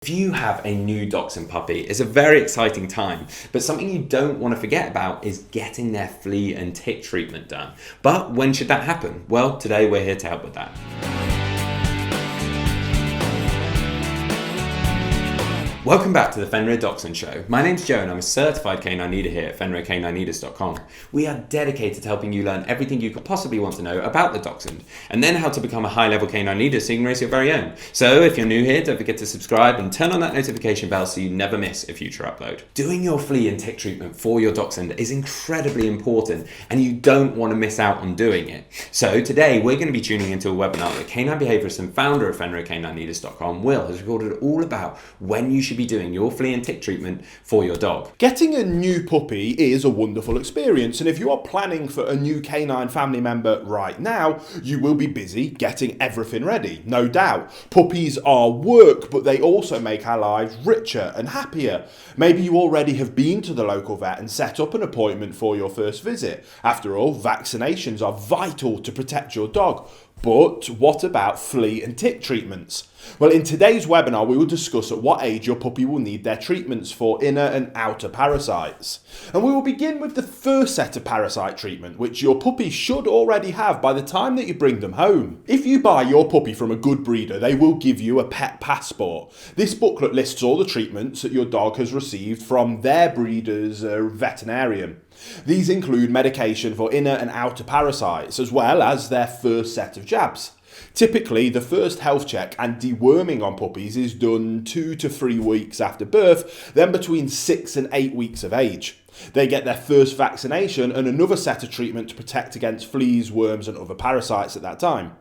If you have a new Dachshund puppy, it's a very exciting time, but something you don't want to forget about is getting their flea and tick treatment done. But when should that happen? Well, today we're here to help with that. Welcome back to the Fenrir Dachshund Show. My name's Joe and I'm a certified canine leader here at FenrirCanineLeaders.com. We are dedicated to helping you learn everything you could possibly want to know about the Dachshund, and then how to become a high-level canine leader so you can raise your very own. So if you're new here, don't forget to subscribe and turn on that notification bell so you never miss a future upload. Doing your flea and tick treatment for your Dachshund is incredibly important and you don't want to miss out on doing it. So today we're going to be tuning into a webinar that canine behaviorist and founder of FenrirCanineLeaders.com, Will, has recorded all about when you should be doing your flea and tick treatment for your dog. Getting a new puppy is a wonderful experience, and if you are planning for a new canine family member right now, you will be busy getting everything ready, no doubt. Puppies are work, but they also make our lives richer and happier. Maybe you already have been to the local vet and set up an appointment for your first visit. After all, vaccinations are vital to protect your dog. But what about flea and tick treatments? Well, in today's webinar, we will discuss at what age your puppy will need their treatments for inner and outer parasites. And we will begin with the first set of parasite treatment, which your puppy should already have by the time that you bring them home. If you buy your puppy from a good breeder, they will give you a pet passport. This booklet lists all the treatments that your dog has received from their breeder's veterinarian. These include medication for inner and outer parasites, as well as their first set of jabs. Typically, the first health check and deworming on puppies is done 2 to 3 weeks after birth, then between 6 and 8 weeks of age. They get their first vaccination and another set of treatment to protect against fleas, worms and other parasites at that time.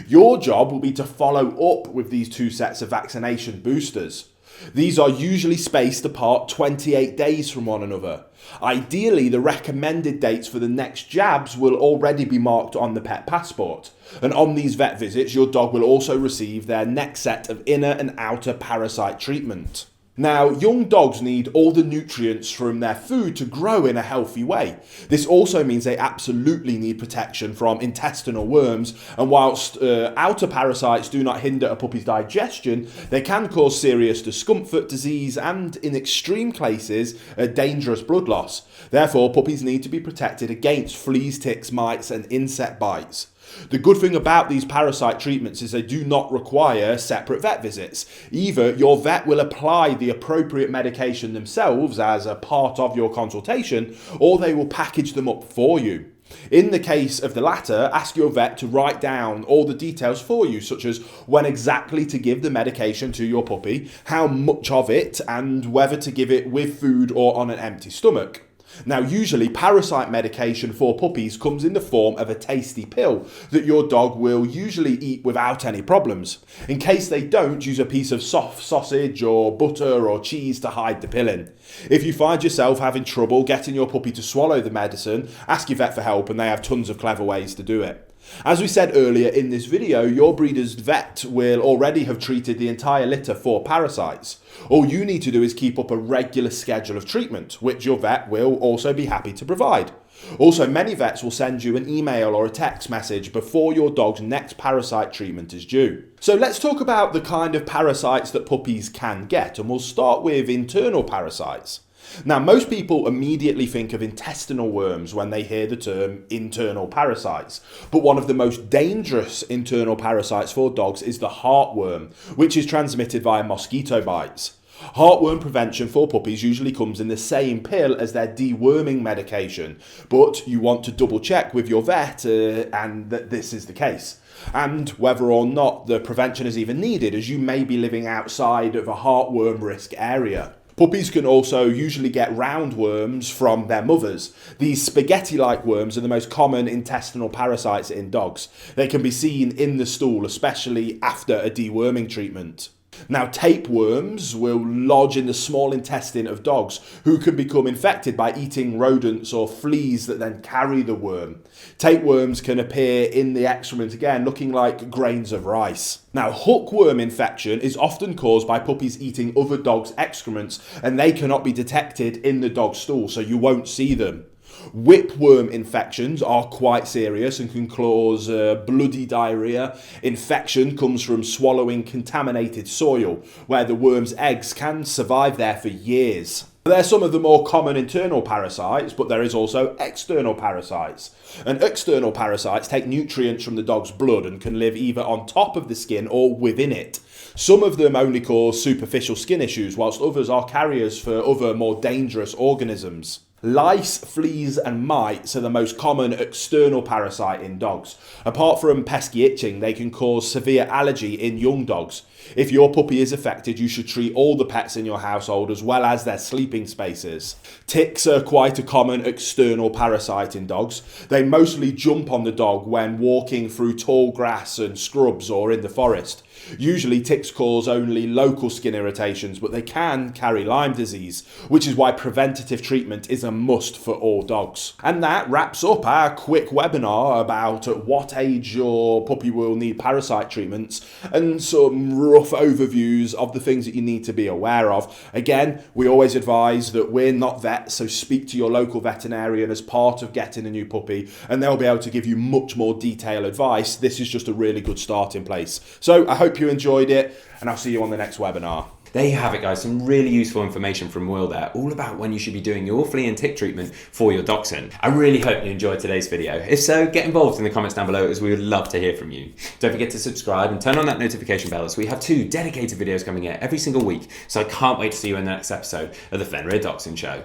Your job will be to follow up with these 2 sets of vaccination boosters. These are usually spaced apart 28 days from one another. Ideally, the recommended dates for the next jabs will already be marked on the pet passport. And on these vet visits, your dog will also receive their next set of inner and outer parasite treatment. Now, young dogs need all the nutrients from their food to grow in a healthy way. This also means they absolutely need protection from intestinal worms, and whilst outer parasites do not hinder a puppy's digestion, they can cause serious discomfort, disease, and in extreme cases, a dangerous blood loss. Therefore, puppies need to be protected against fleas, ticks, mites, and insect bites. The good thing about these parasite treatments is they do not require separate vet visits. Either your vet will apply the appropriate medication themselves as a part of your consultation, or they will package them up for you. In the case of the latter, ask your vet to write down all the details for you, such as when exactly to give the medication to your puppy, how much of it, and whether to give it with food or on an empty stomach. Now, usually parasite medication for puppies comes in the form of a tasty pill that your dog will usually eat without any problems. In case they don't, use a piece of soft sausage or butter or cheese to hide the pill in. If you find yourself having trouble getting your puppy to swallow the medicine, ask your vet for help, and they have tons of clever ways to do it. As we said earlier in this video, your breeder's vet will already have treated the entire litter for parasites. All you need to do is keep up a regular schedule of treatment, which your vet will also be happy to provide. Also, many vets will send you an email or a text message before your dog's next parasite treatment is due. So let's talk about the kind of parasites that puppies can get, and we'll start with internal parasites. Now, most people immediately think of intestinal worms when they hear the term internal parasites, but one of the most dangerous internal parasites for dogs is the heartworm, which is transmitted via mosquito bites. Heartworm prevention for puppies usually comes in the same pill as their deworming medication, but you want to double check with your vet and that this is the case, and whether or not the prevention is even needed, as you may be living outside of a heartworm risk area. Puppies can also usually get roundworms from their mothers. These spaghetti-like worms are the most common intestinal parasites in dogs. They can be seen in the stool, especially after a deworming treatment. Now, tapeworms will lodge in the small intestine of dogs, who can become infected by eating rodents or fleas that then carry the worm. Tapeworms can appear in the excrement again, looking like grains of rice. Now, hookworm infection is often caused by puppies eating other dogs' excrements, and they cannot be detected in the dog's stool, so you won't see them. Whipworm infections are quite serious and can cause bloody diarrhea. Infection comes from swallowing contaminated soil, where the worm's eggs can survive there for years. They're some of the more common internal parasites, but there is also external parasites. And external parasites take nutrients from the dog's blood and can live either on top of the skin or within it. Some of them only cause superficial skin issues, whilst others are carriers for other more dangerous organisms. Lice, fleas and mites are the most common external parasite in dogs. Apart from pesky itching, they can cause severe allergy in young dogs. If your puppy is affected, you should treat all the pets in your household as well as their sleeping spaces. Ticks are quite a common external parasite in dogs. They mostly jump on the dog when walking through tall grass and scrubs or in the forest. Usually ticks cause only local skin irritations, but they can carry Lyme disease, which is why preventative treatment is a must for all dogs. And that wraps up our quick webinar about at what age your puppy will need parasite treatments and some rough overviews of the things that you need to be aware of. Again, we always advise that we're not vets, so speak to your local veterinarian as part of getting a new puppy and they'll be able to give you much more detailed advice. This is just a really good starting place. So I hope you enjoyed it and I'll see you on the next webinar. There you have it, guys. Some really useful information from Will there, all about when you should be doing your flea and tick treatment for your dachshund. I really hope you enjoyed today's video. If so, get involved in the comments down below as we would love to hear from you. Don't forget to subscribe and turn on that notification bell as we have 2 dedicated videos coming out every single week. So I can't wait to see you in the next episode of the Fenrir Dachshund Show.